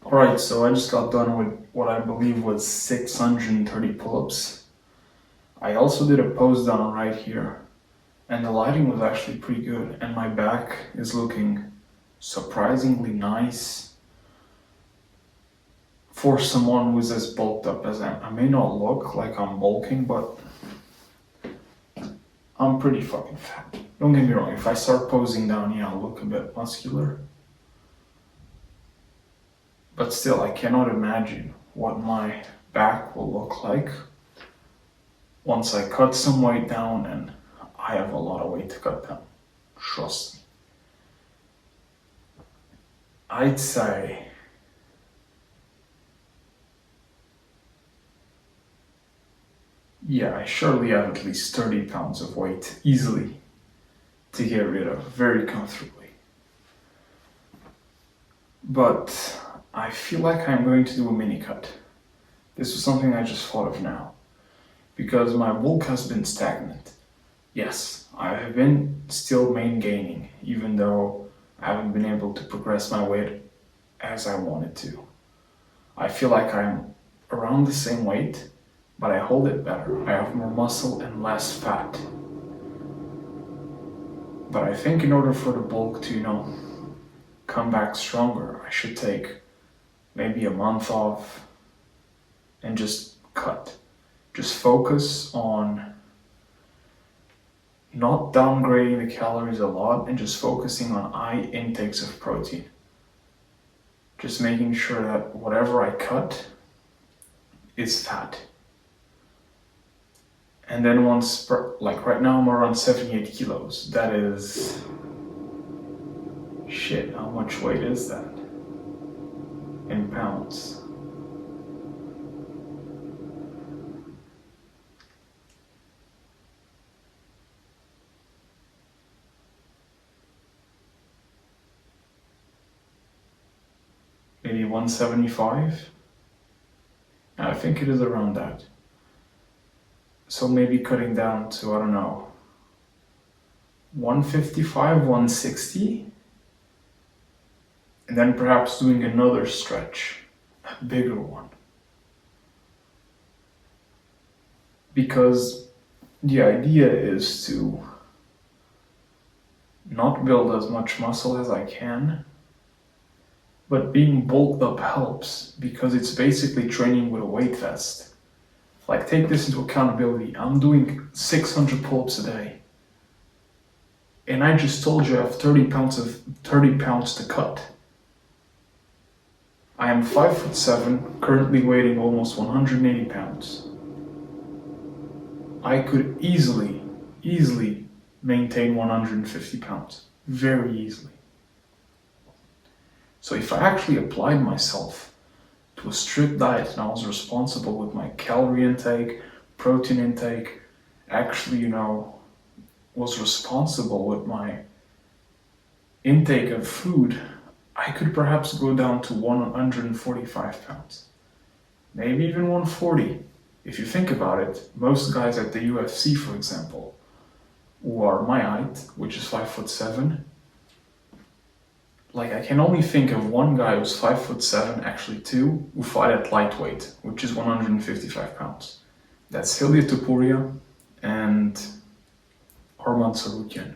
Alright, so I just got done with what I believe was 630 pull-ups. I also did a pose down right here, and the lighting was actually pretty good, and my back is looking surprisingly nice for someone who's as bulked up as I am. I may not look like I'm bulking, but I'm pretty fucking fat. Don't get me wrong, if I start posing down, yeah, I'll look a bit muscular. But still, I cannot imagine what my back will look like once I cut some weight down, and I have a lot of weight to cut down. Trust me. I'd say yeah, I surely have at least 30 pounds of weight easily to get rid of very comfortably. But I feel like I'm going to do a mini cut. This was something I just thought of now because my bulk has been stagnant. Yes, I have been still main gaining, even though I haven't been able to progress my weight as I wanted to. I feel like I'm around the same weight, but I hold it better. I have more muscle and less fat. But I think in order for the bulk to, come back stronger, I should take maybe a month off and just cut. Just focus on not downgrading the calories a lot and just focusing on high intakes of protein. Just making sure that whatever I cut is fat. And then like right now I'm around 78 kilos. That is, shit, how much weight is that? In pounds. Maybe 175? I think it is around that. So maybe cutting down to, I don't know, 155, 160, and then perhaps doing another stretch, a bigger one. Because the idea is to not build as much muscle as I can, but being bulked up helps because it's basically training with a weight vest. Like, take this into accountability. I'm doing 600 pull-ups a day. And I just told you I have 30 pounds to cut. I am 5'7", currently weighing almost 180 pounds. I could easily maintain 150 pounds. Very easily. So if I actually applied myself to a strict diet and I was responsible with my calorie intake, protein intake, actually, was responsible with my intake of food, I could perhaps go down to 145 pounds. Maybe even 140. If you think about it, most guys at the UFC, for example, who are my height, which is 5'7", like I can only think of one guy who's 5'7", actually two, who fight at lightweight, which is 155 pounds. That's Ilia Topuria and Arman Tsarukyan.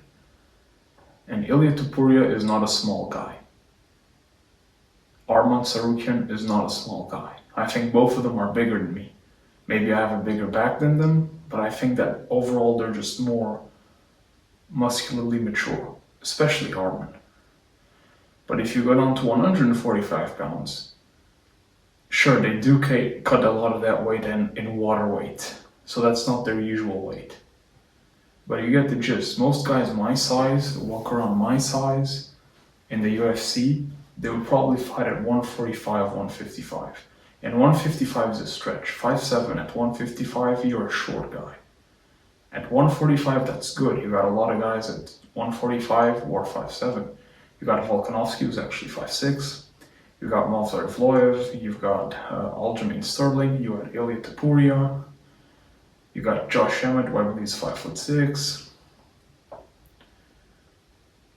And Ilia Topuria is not a small guy. Arman Tsarukyan is not a small guy. I think both of them are bigger than me. Maybe I have a bigger back than them, but I think that overall they're just more muscularly mature, especially Arman. But if you go down to 145 pounds, sure, they do cut a lot of that weight in water weight, so that's not their usual weight. But you get the gist. Most guys my size, walk around my size in the UFC, they would probably fight at 145, 155. And 155 is a stretch. 5'7" at 155, you're a short guy. At 145, that's good. You got a lot of guys at 145 or 5'7". You got Volkanovski, who's actually 5'6". You got Movsar Evloev. You've got Aljamain Sterling. You got Ilia Topuria. You got Josh Emmett, who I believe is 5'6".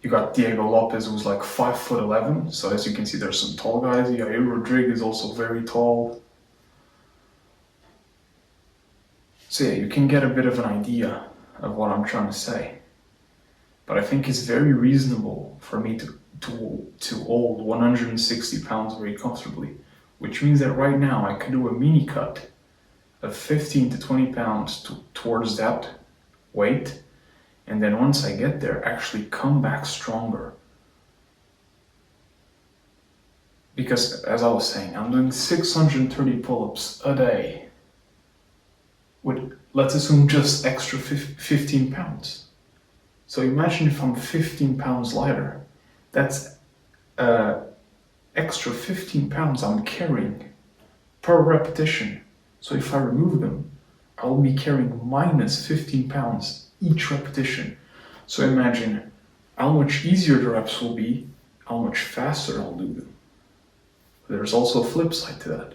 You You got Diego Lopez, who's like 5'11". So as you can see, there's some tall guys. Yair Rodriguez is also very tall. So yeah, you can get a bit of an idea of what I'm trying to say. But I think it's very reasonable for me to hold 160 pounds very comfortably, which means that right now I could do a mini cut of 15 to 20 pounds towards that weight, and then once I get there, actually come back stronger. Because as I was saying, I'm doing 630 pull-ups a day with, let's assume, just extra 15 pounds. So imagine if I'm 15 pounds lighter. That's extra 15 pounds I'm carrying per repetition. So if I remove them, I'll be carrying minus 15 pounds each repetition. So imagine how much easier the reps will be, how much faster I'll do them. There's also a flip side to that.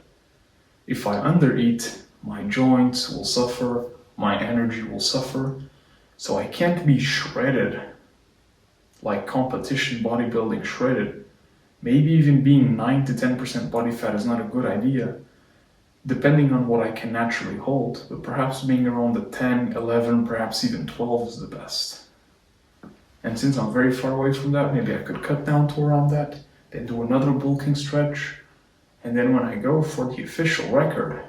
If I undereat, my joints will suffer, my energy will suffer, so I can't be shredded, like competition bodybuilding shredded. Maybe even being 9 to 10% body fat is not a good idea, depending on what I can naturally hold, but perhaps being around the 10, 11, perhaps even 12 is the best. And since I'm very far away from that, maybe I could cut down to around that, then do another bulking stretch, and then when I go for the official record,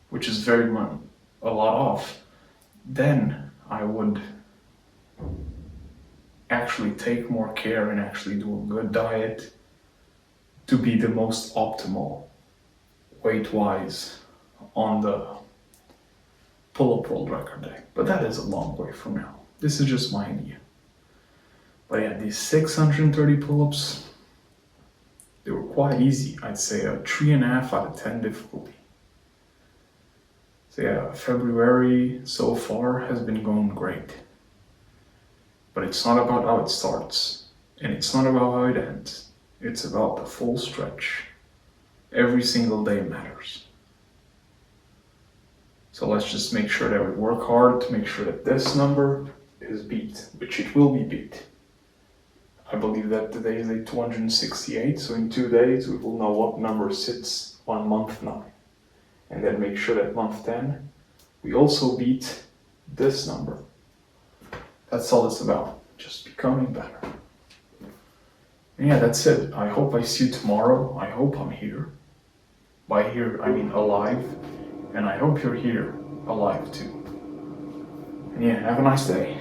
which is very much a lot off, then I would actually take more care and actually do a good diet to be the most optimal weight-wise on the pull-up world record day. But that is a long way from now. This is just my idea. But yeah, these 630 pull-ups, they were quite easy. I'd say a 3.5 out of 10 difficulty. So yeah, February so far has been going great. But it's not about how it starts, and it's not about how it ends. It's about the full stretch. Every single day matters. So let's just make sure that we work hard to make sure that this number is beat, which it will be beat. I believe that today is day 268, so in 2 days we will know what number sits on month 9. And then make sure that month 10, we also beat this number. That's all it's about, just becoming better. And yeah, that's it. I hope I see you tomorrow. I hope I'm here. By here, I mean alive. And I hope you're here, alive too. And yeah, have a nice day.